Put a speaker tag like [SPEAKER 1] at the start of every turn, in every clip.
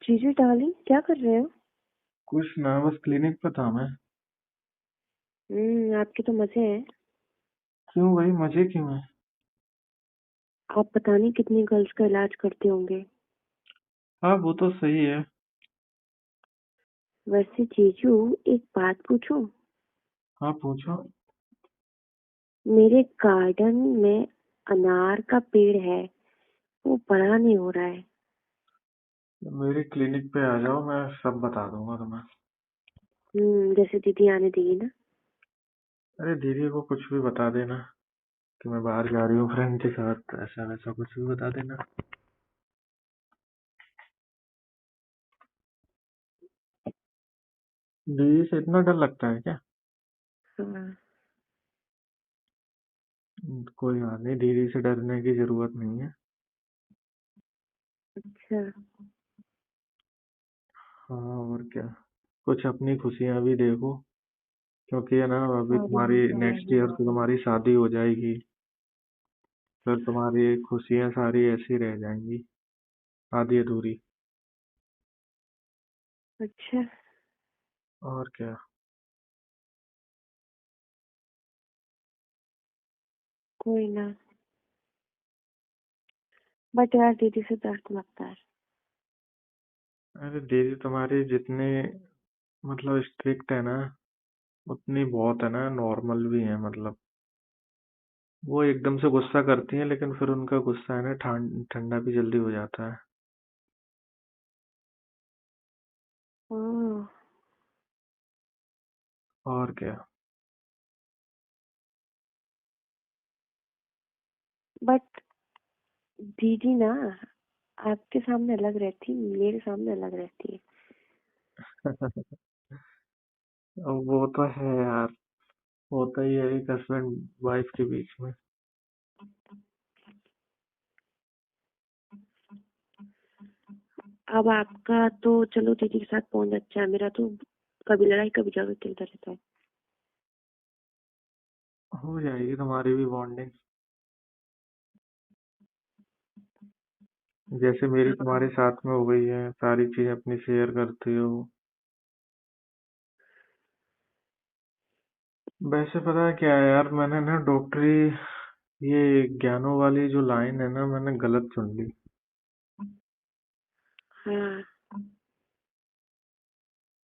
[SPEAKER 1] जीजू डार्लिंग, क्या कर रहे हो?
[SPEAKER 2] कुछ ना, बस क्लिनिक पे था मैं।
[SPEAKER 1] आपके तो मजे हैं।
[SPEAKER 2] क्यों भाई, मजे क्यों है?
[SPEAKER 1] आप पता नहीं कितनी गर्ल्स का इलाज करते होंगे।
[SPEAKER 2] हाँ, वो तो सही है।
[SPEAKER 1] वैसे जीजू, एक बात पूछूं?
[SPEAKER 2] हाँ, पूछो।
[SPEAKER 1] मेरे गार्डन में अनार का पेड़ है, वो बड़ा नहीं हो रहा है।
[SPEAKER 2] मेरे क्लिनिक पे आ जाओ, मैं सब बता दूंगा तुम्हें।
[SPEAKER 1] जैसे दीदी आने देगी ना।
[SPEAKER 2] अरे दीदी को कुछ भी बता देना कि मैं बाहर जा रही हूँ फ्रेंड के साथ, ऐसा वैसा कुछ भी बता देना। दीदी से इतना डर लगता है क्या?
[SPEAKER 1] हाँ।
[SPEAKER 2] कोई बात नहीं, दीदी से डरने की जरूरत नहीं है।
[SPEAKER 1] अच्छा।
[SPEAKER 2] हाँ, और क्या। कुछ अपनी खुशियाँ भी देखो, क्योंकि है ना, अभी
[SPEAKER 1] अरे
[SPEAKER 2] तुम्हारी
[SPEAKER 1] क्या
[SPEAKER 2] नेक्स्ट
[SPEAKER 1] ही
[SPEAKER 2] ईयर तो
[SPEAKER 1] बोलूं।
[SPEAKER 2] तुम्हारी शादी हो जाएगी। फिर तुम्हारी खुशियाँ सारी ऐसी रह जाएंगी, आधी अधूरी।
[SPEAKER 1] अच्छा।
[SPEAKER 2] और क्या।
[SPEAKER 1] कोई ना। बट यार दीदी से डर तो लगता है।
[SPEAKER 2] अरे दीदी तुम्हारी जितनी मतलब स्ट्रिक्ट है ना, उतनी बहुत है ना, नॉर्मल भी है मतलब। वो एकदम से गुस्सा करती है, लेकिन फिर उनका गुस्सा है ना ठंडा भी जल्दी हो जाता है।
[SPEAKER 1] ओह।
[SPEAKER 2] और क्या।
[SPEAKER 1] बट दीदी ना आपके सामने अलग रहती, मेरे सामने अलग रहती है।
[SPEAKER 2] अब वो तो है यार, होता ही है एक हस्बैंड वाइफ के बीच में।
[SPEAKER 1] अब आपका तो चलो दीदी के साथ बॉन्ड अच्छा है, मेरा तो कभी लड़ाई कभी झगड़ा चलता रहता है।
[SPEAKER 2] हो जाएगी तुम्हारी भी बॉन्डिंग, जैसे मेरी तुम्हारे साथ में हो गई है, सारी चीजें अपनी शेयर करती हो। वैसे पता है क्या है यार, मैंने ना डॉक्टरी, ये ज्ञानों वाली जो लाइन है ना, मैंने गलत चुन ली।
[SPEAKER 1] हाँ।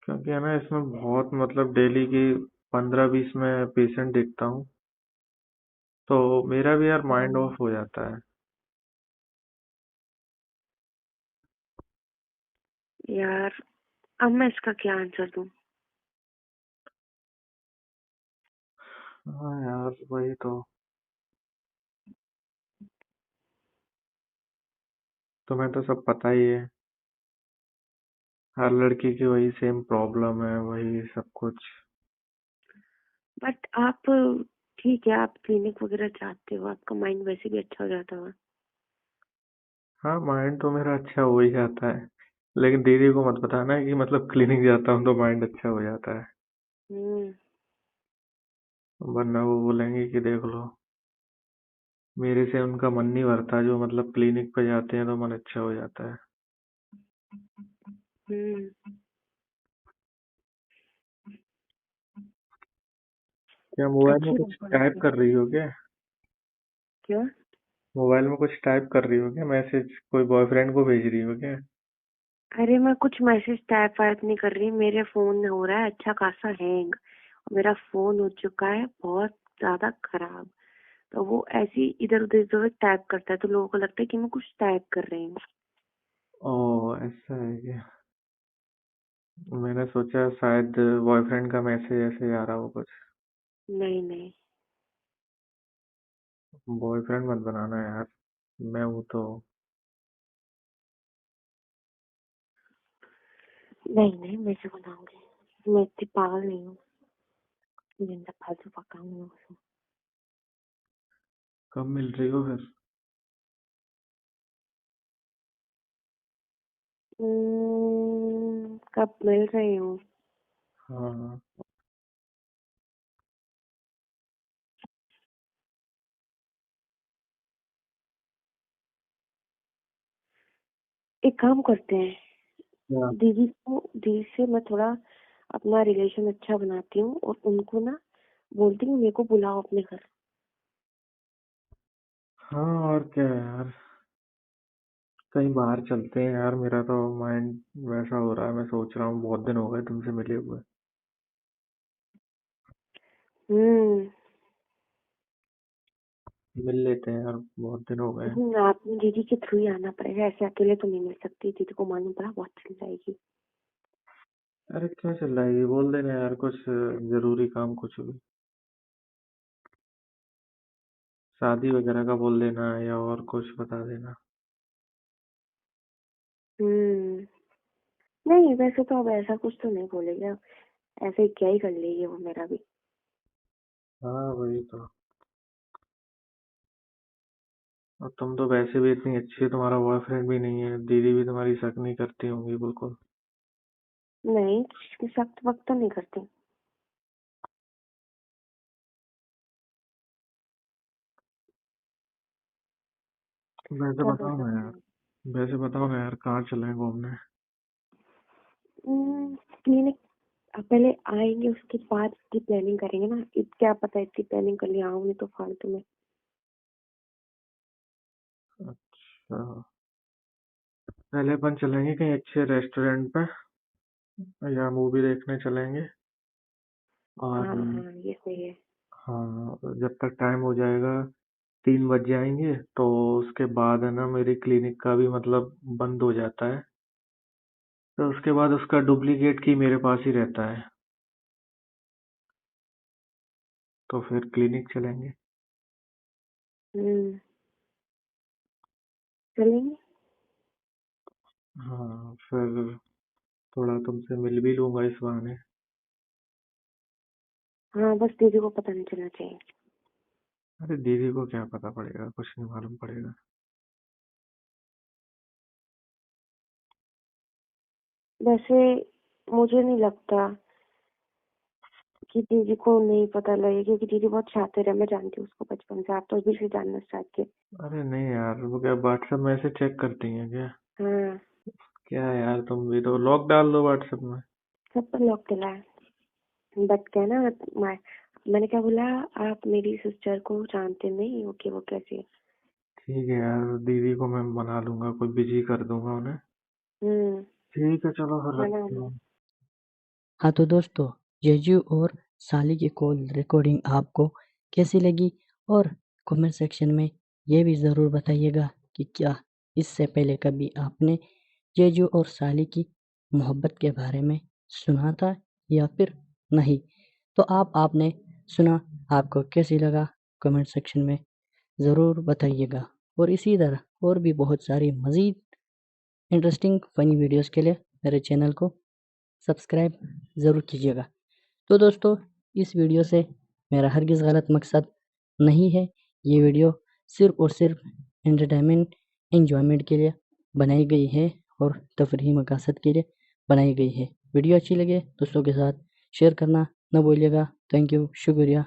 [SPEAKER 2] क्योंकि है ना, इसमें बहुत मतलब डेली की 15-20 में पेशेंट देखता हूँ, तो मेरा भी यार माइंड ऑफ हो जाता है।
[SPEAKER 1] यार अब मैं इसका क्या आंसर दूं?
[SPEAKER 2] हाँ यार, वही तो। तुम्हें तो सब पता ही है, हर लड़की की वही सेम प्रॉब्लम है, वही सब कुछ।
[SPEAKER 1] बट आप, ठीक है, आप क्लिनिक वगैरह जाते हो, आपका माइंड वैसे भी अच्छा हो जाता होगा।
[SPEAKER 2] हाँ, माइंड तो मेरा अच्छा हो ही जाता है, लेकिन दीदी को मत बताना कि मतलब क्लिनिक जाता हूँ तो माइंड अच्छा हो जाता है।
[SPEAKER 1] हम्म।
[SPEAKER 2] वरना वो बोलेंगे कि देख लो, मेरे से उनका मन नहीं भरता, जो मतलब क्लिनिक पे जाते हैं तो मन अच्छा हो जाता है।
[SPEAKER 1] हम्म।
[SPEAKER 2] क्या मोबाइल में
[SPEAKER 1] अच्छी
[SPEAKER 2] कुछ
[SPEAKER 1] बात
[SPEAKER 2] टाइप
[SPEAKER 1] है।
[SPEAKER 2] कर रही हो क्या?
[SPEAKER 1] क्या?
[SPEAKER 2] मोबाइल में कुछ टाइप कर रही हो क्या, मैसेज कोई बॉयफ्रेंड को भेज रही हो क्या?
[SPEAKER 1] अरे मैं कुछ मैसेज टाइप वाइप नहीं कर रही, मेरे फोन में हो रहा है अच्छा खासा हैंग। मेरा फोन हो चुका है बहुत ज्यादा खराब। तो वो ऐसी इधर उधर इधर उधर टाइप करता है, तो लोगों को लगता है कि मैं कुछ टाइप कर रही हूँ।
[SPEAKER 2] ओह, ऐसा है क्या? मैंने सोचा शायद बॉयफ्रेंड का मैसेज ऐसे आ रहा हो कुछ।
[SPEAKER 1] नहीं नहीं।
[SPEAKER 2] बॉयफ्रेंड मत बनाना यार, मैं हूँ तो।
[SPEAKER 1] नहीं नहीं, मैं से बनाऊंगी, मैं इतनी पागल नहीं हूँ। जिंदा फालतू का काम नहीं है।
[SPEAKER 2] कब मिल रही हो फिर?
[SPEAKER 1] कब मिल रही हूँ?
[SPEAKER 2] हाँ हाँ।
[SPEAKER 1] एक काम करते हैं,
[SPEAKER 2] क्या?
[SPEAKER 1] दीदी से मैं थोड़ा अपना रिलेशन अच्छा बनाती हूँ और उनको ना बोलती हूँ मेरे को बुलाओ अपने घर।
[SPEAKER 2] हाँ, और क्या है यार, कहीं बाहर चलते हैं यार, मेरा तो माइंड वैसा हो रहा है, मैं सोच रहा हूँ बहुत दिन हो गए तुमसे मिले हुए।
[SPEAKER 1] हम्म।
[SPEAKER 2] मिल लेते हैं यार, बहुत दिन हो गए हैं।
[SPEAKER 1] आपने दीदी के थ्रू ही आना पड़ेगा, ऐसे अकेले तो नहीं मिल सकती, दीदी को मालूम पड़ा बहुत चिल जाएगी।
[SPEAKER 2] अरे क्यों चिल्लाएगी, बोल देना यार कुछ जरूरी काम, कुछ भी शादी वगैरह का बोल देना या और कुछ बता देना।
[SPEAKER 1] हम्म। नहीं वैसे तो अब ऐसा कुछ तो नहीं बोलेगा, ऐसे ही क्या ही कर लेगी वो मेरा भी।
[SPEAKER 2] हाँ वही तो। और तुम तो वैसे भी इतनी अच्छी, तुम्हारा बॉयफ्रेंड भी नहीं है, दीदी भी तुम्हारी शक नहीं करती होंगी बिल्कुल।
[SPEAKER 1] नहीं, सख्त वक्त तो नहीं करती।
[SPEAKER 2] वैसे
[SPEAKER 1] क्या कर
[SPEAKER 2] बताओ ना
[SPEAKER 1] सकते
[SPEAKER 2] यार,
[SPEAKER 1] हैं।
[SPEAKER 2] वैसे बताओ ना यार, कहाँ चलें घूमने?
[SPEAKER 1] क्लिनिक पहले आएंगे उसके बाद इसकी प्लानिंग करेंगे ना, क्या पता इतनी प्लानिंग कर लिया आऊँ नहीं तो फालतू में।
[SPEAKER 2] अच्छा, पहले अपन चलेंगे कहीं अच्छे रेस्टोरेंट पे, या मूवी देखने चलेंगे। और
[SPEAKER 1] हाँ हाँ ये सही है।
[SPEAKER 2] हाँ, जब तक टाइम हो जाएगा, 3 बज जाएंगे, तो उसके बाद है ना मेरी क्लिनिक का भी मतलब बंद हो जाता है, तो उसके बाद उसका डुप्लीकेट की मेरे पास ही रहता है, तो फिर क्लिनिक चलेंगे।
[SPEAKER 1] हम्म। चलेंगे।
[SPEAKER 2] हाँ फिर थोड़ा तुमसे मिल भी लूंगा इस बहाने।
[SPEAKER 1] हाँ बस दीदी को पता नहीं चलना चाहिए।
[SPEAKER 2] अरे दीदी को क्या पता पड़ेगा, कुछ नहीं मालूम पड़ेगा।
[SPEAKER 1] वैसे मुझे नहीं लगता कि दीदी को नहीं पता लगे, क्योंकि दीदी बहुत शातिर है, मैं जानती हूँ उसको बचपन से, आप तो अभी से जानना स्टार्ट किए।
[SPEAKER 2] अरे नहीं यार, वो क्या व्हाट्सएप मैसेज चेक करती हैं क्या?
[SPEAKER 1] हाँ।
[SPEAKER 2] क्या यार, तुम भी तो लॉक डाल दो व्हाट्सएप में।
[SPEAKER 1] सब पर लॉक डला है। बट क्या ना, मैं मैंने क्या बोला, आप मेरी सिस्टर को जानते नहीं हो कि वो कैसी है।
[SPEAKER 2] ठीक है यार, दीदी को मैं मना लूंगा, कोई बिजी कर दूंगा उन्हें।
[SPEAKER 1] हम्म।
[SPEAKER 2] ठीक है, चलो फिर
[SPEAKER 1] मना
[SPEAKER 2] रखते
[SPEAKER 1] लो।
[SPEAKER 2] हैं।
[SPEAKER 3] हाँ तो दोस्तों, जेजू और साली की कॉल रिकॉर्डिंग आपको कैसी लगी, और कमेंट सेक्शन में ये भी ज़रूर बताइएगा कि क्या इससे पहले कभी आपने जेजू और साली की मोहब्बत के बारे में सुना था या फिर नहीं। तो आपने सुना, आपको कैसी लगा, कमेंट सेक्शन में ज़रूर बताइएगा। और इसी तरह और भी बहुत सारी मज़ीद इंटरेस्टिंग फ़नी वीडियोज़ के लिए मेरे चैनल को सब्सक्राइब ज़रूर कीजिएगा। तो दोस्तों, इस वीडियो से मेरा हरगिज़ गलत मकसद नहीं है। ये वीडियो सिर्फ़ और सिर्फ एंटरटेनमेंट, एन्जॉयमेंट के लिए बनाई गई है और तफरीही मकसद के लिए बनाई गई है। वीडियो अच्छी लगे दोस्तों के साथ शेयर करना ना भूलिएगा। थैंक यू, शुक्रिया।